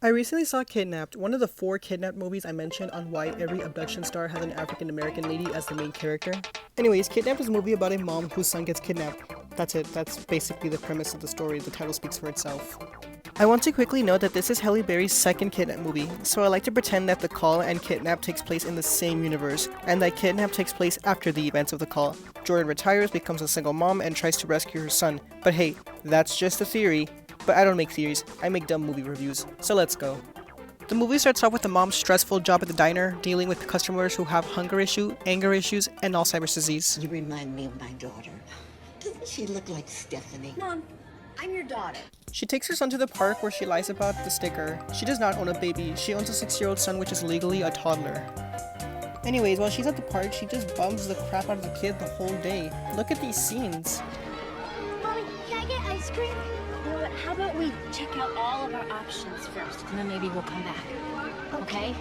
I recently saw Kidnapped, one of the 4 Kidnapped movies I mentioned on why every abduction star has an African American lady as the main character. Anyways, Kidnapped is a movie about a mom whose son gets kidnapped. That's it, that's basically the premise of the story, the title speaks for itself. I want to quickly note that this is Halle Berry's second Kidnap movie, so I like to pretend that The Call and Kidnap takes place in the same universe, and that Kidnap takes place after the events of The Call. Jordan retires, becomes a single mom, and tries to rescue her son. But hey, that's just a theory. But I don't make theories, I make dumb movie reviews. So let's go. The movie starts off with the mom's stressful job at the diner, dealing with customers who have hunger issue, anger issues, and Alzheimer's disease. You remind me of my daughter. Doesn't she look like Stephanie? Mom, I'm your daughter. She takes her son to the park where she lies about the sticker. She does not own a baby, she owns a 6-year-old son which is legally a toddler. Anyways, while she's at the park, she just bums the crap out of the kid the whole day. Look at these scenes. Mommy, can I get ice cream? You know what, how about we check out all of our options first, and then maybe we'll come back, okay?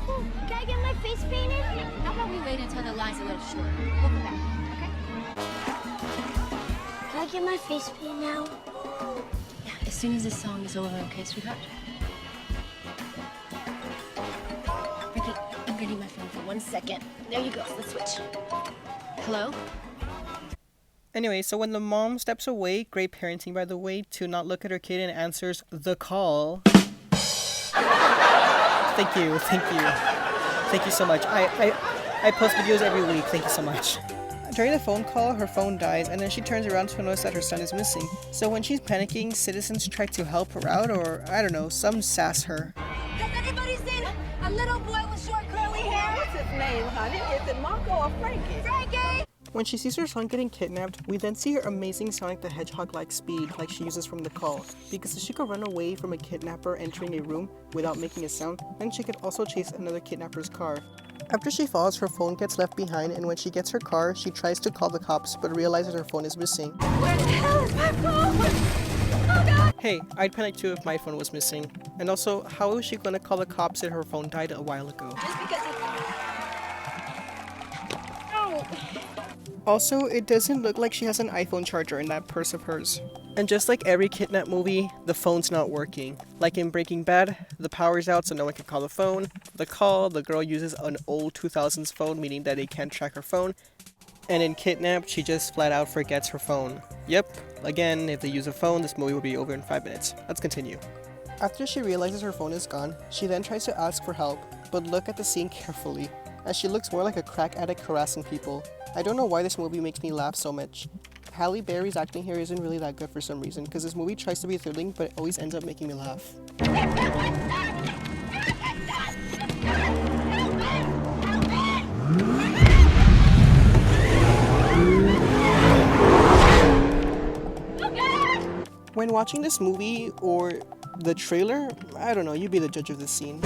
Oh, can I get my face painted? How about we wait until the line's a little shorter? We'll come back, okay? Can I get my face painted now? Yeah, as soon as this song is over, okay, sweetheart? Ricky, I'm gonna need my phone for 1 second. There you go, let's switch. Hello? Anyway, so when the mom steps away, great parenting by the way, to not look at her kid and answers the call. Thank you so much. I post videos every week, thank you so much. During the phone call, her phone dies, and then she turns around to notice that her son is missing. So when she's panicking, citizens try to help her out, or I don't know, some sass her. Has anybody seen a little boy with short curly hair? What's his name, honey? Is it Marco or Frankie? Frankie! When she sees her son getting kidnapped, we then see her amazing Sonic the Hedgehog-like speed like she uses from The Call, because if she could run away from a kidnapper entering a room without making a sound, then she could also chase another kidnapper's car. After she falls, her phone gets left behind, and when she gets her car, she tries to call the cops but realizes her phone is missing. Where the hell is my phone? Oh God! Hey, I'd panic too if my phone was missing. And also, how is she gonna call the cops if her phone died a while ago? Just because Oh! Also, it doesn't look like she has an iPhone charger in that purse of hers. And just like every kidnap movie, the phone's not working. Like in Breaking Bad, the power's out so no one can call the phone. The Call, the girl uses an old 2000s phone, meaning that they can't track her phone. And in Kidnap, she just flat out forgets her phone. Yep, again, if they use a phone, this movie will be over in 5 minutes. Let's continue. After she realizes her phone is gone, she then tries to ask for help, but look at the scene carefully, as she looks more like a crack addict harassing people. I don't know why this movie makes me laugh so much. Halle Berry's acting here isn't really that good for some reason, because this movie tries to be thrilling, but it always ends up making me laugh. When watching this movie, or the trailer, I don't know, you be the judge of this scene.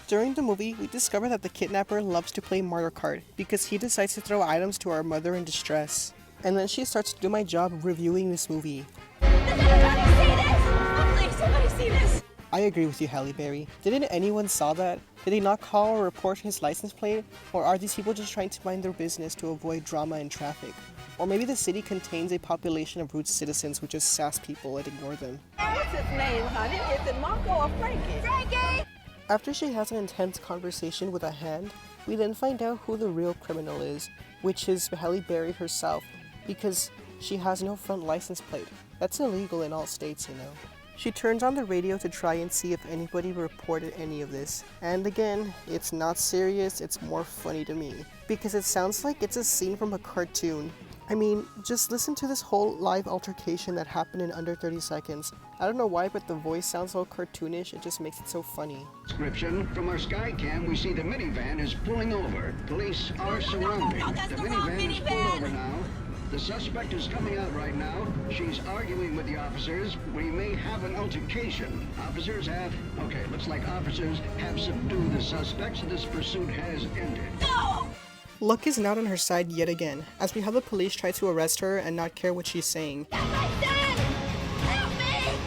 During the movie, we discover that the kidnapper loves to play Mario Kart because he decides to throw items to our mother in distress. And then she starts to do my job reviewing this movie. Does everybody see this? Oh, please, somebody see this! I agree with you, Halle Berry. Didn't anyone saw that? Did they not call or report his license plate? Or are these people just trying to mind their business to avoid drama in traffic? Or maybe the city contains a population of rude citizens who just sass people and ignore them. What's his name, honey? Is it Marco or Frankie? Frankie! After she has an intense conversation with a hand, we then find out who the real criminal is, which is Halle Berry herself, because she has no front license plate. That's illegal in all states, you know. She turns on the radio to try and see if anybody reported any of this. And again, it's not serious, it's more funny to me, because it sounds like it's a scene from a cartoon. I mean, just listen to this whole live altercation that happened in under 30 seconds. I don't know why, but the voice sounds so cartoonish, it just makes it so funny. Description: from our sky cam, we see the minivan is pulling over. Police are surrounding. that's The the wrong minivan is pulled minivan. over now. The suspect is coming out right now. She's arguing with the officers. We may have an altercation. Looks like officers have subdued the suspect, so this pursuit has ended. No! Luck is not on her side yet again, as we have the police try to arrest her and not care what she's saying. That's my son! Help me!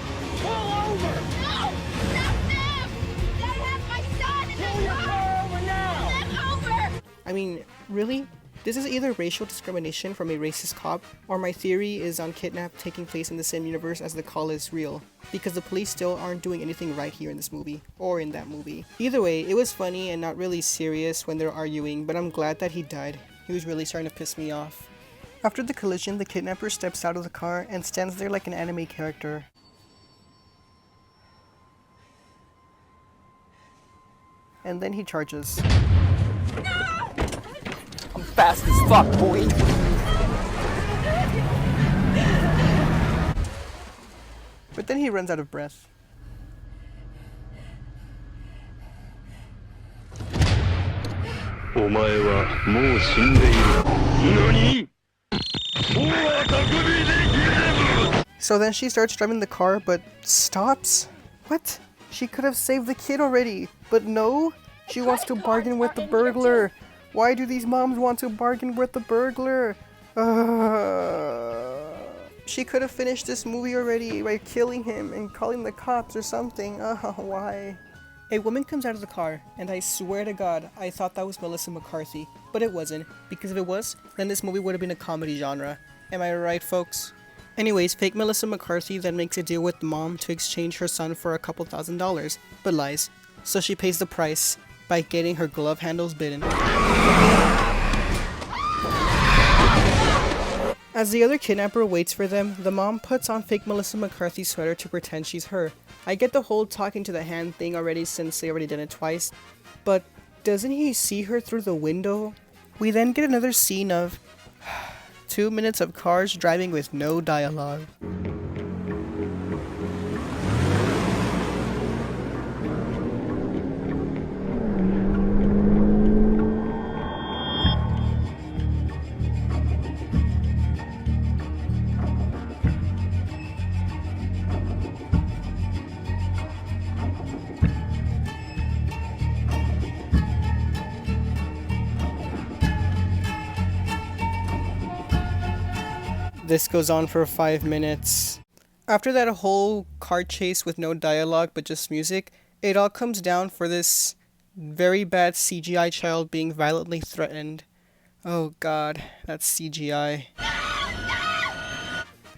Pull over! No! Not them! They have my son in the car! over now! Pull them over! I mean, really? This is either racial discrimination from a racist cop, or my theory is on Kidnap taking place in the same universe as the call is real, because the police still aren't doing anything right here in this movie, or in that movie. Either way, it was funny and not really serious when they're arguing, but I'm glad that he died. He was really starting to piss me off. After the collision, the kidnapper steps out of the car and stands there like an anime character. And then he charges. I'm fast as fuck, boy. But then he runs out of breath. So then she starts driving the car, but stops? What? She could have saved the kid already, but no? She wants to bargain with the burglar. Why do these moms want to bargain with the burglar? She could have finished this movie already by killing him and calling the cops or something. Why? A woman comes out of the car, and I swear to God, I thought that was Melissa McCarthy. But it wasn't, because if it was, then this movie would have been a comedy genre. Am I right, folks? Anyways, fake Melissa McCarthy then makes a deal with the mom to exchange her son for a couple $1,000s, but lies. So she pays the price by getting her glove handles bitten. As the other kidnapper waits for them, the mom puts on fake Melissa McCarthy's sweater to pretend she's her. I get the whole talking to the hand thing already since they already did it twice, but doesn't he see her through the window? We then get another scene of 2 minutes of cars driving with no dialogue. This goes on for 5 minutes. After that whole car chase with no dialogue but just music, it all comes down for this very bad CGI child being violently threatened. Oh god, that's CGI.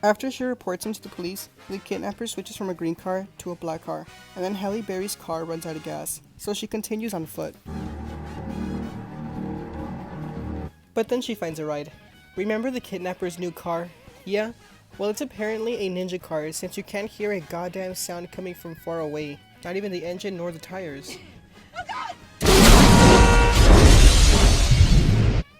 After she reports him to the police, the kidnapper switches from a green car to a black car, and then Halle Berry's car runs out of gas, so she continues on foot. But then she finds a ride. Remember the kidnapper's new car? Yeah? Well, it's apparently a ninja car since you can't hear a goddamn sound coming from far away. Not even the engine nor the tires.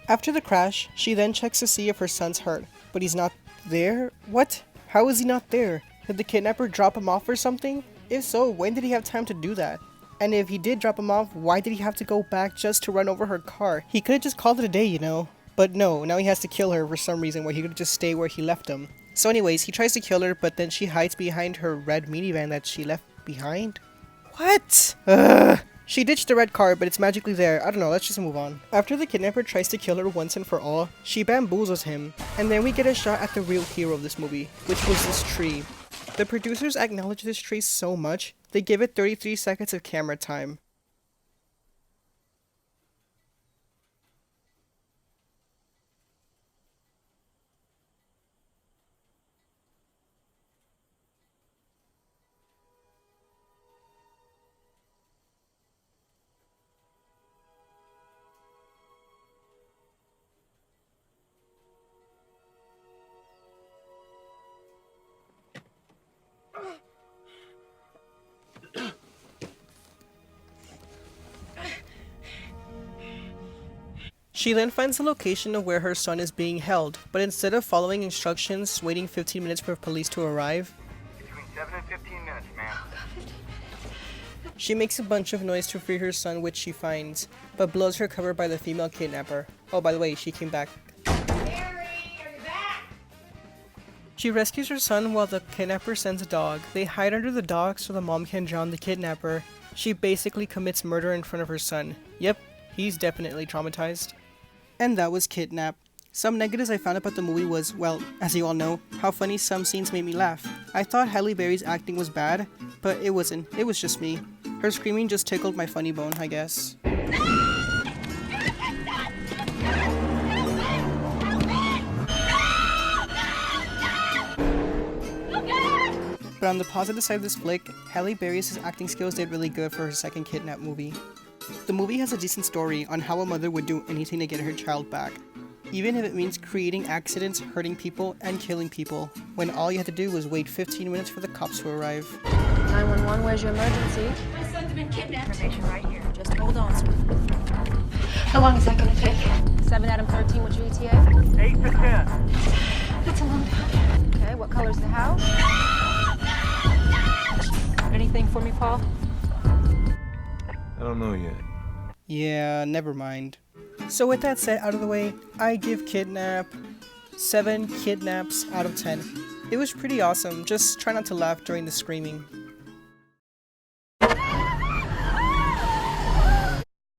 After the crash, she then checks to see if her son's hurt, but he's not there? What? How is he not there? Did the kidnapper drop him off or something? If so, when did he have time to do that? And if he did drop him off, why did he have to go back just to run over her car? He could have just called it a day, you know? But no, now he has to kill her for some reason where he could just stay where he left him. So anyways, he tries to kill her, but then she hides behind her red minivan that she left behind? What? She ditched the red car, but it's magically there. I don't know, let's just move on. After the kidnapper tries to kill her once and for all, she bamboozles him. And then we get a shot at the real hero of this movie, which was this tree. The producers acknowledge this tree so much, they give it 33 seconds of camera time. She then finds the location of where her son is being held, but instead of following instructions, waiting 15 minutes for police to arrive, Between 7 and 15 minutes, man. she makes a bunch of noise to free her son, which she finds, but blows her cover by the female kidnapper. Oh, by the way, she came back. She rescues her son while the kidnapper sends a dog. They hide under the dog so the mom can drown the kidnapper. She basically commits murder in front of her son. Yep, he's definitely traumatized. And that was Kidnap. Some negatives I found about the movie was, well, as you all know, how funny some scenes made me laugh. I thought Halle Berry's acting was bad, but it wasn't. It was just me. Her screaming just tickled my funny bone, I guess. But on the positive side of this flick, Halle Berry's acting skills did really good for her second Kidnap movie. The movie has a decent story on how a mother would do anything to get her child back, even if it means creating accidents, hurting people, and killing people, when all you had to do was wait 15 minutes for the cops to arrive. 911, where's your emergency? My son's been kidnapped. Information right here. Just hold on, sweetie. How long is that gonna take? 7 Adam 13, what's your ETA? 8 to 10. That's a long time. Okay, what color's the house? Anything for me, Paul? I don't know yet. Yeah, never mind. So with that said out of the way, I give Kidnap 7 kidnaps out of 10. It was pretty awesome, just try not to laugh during the screaming.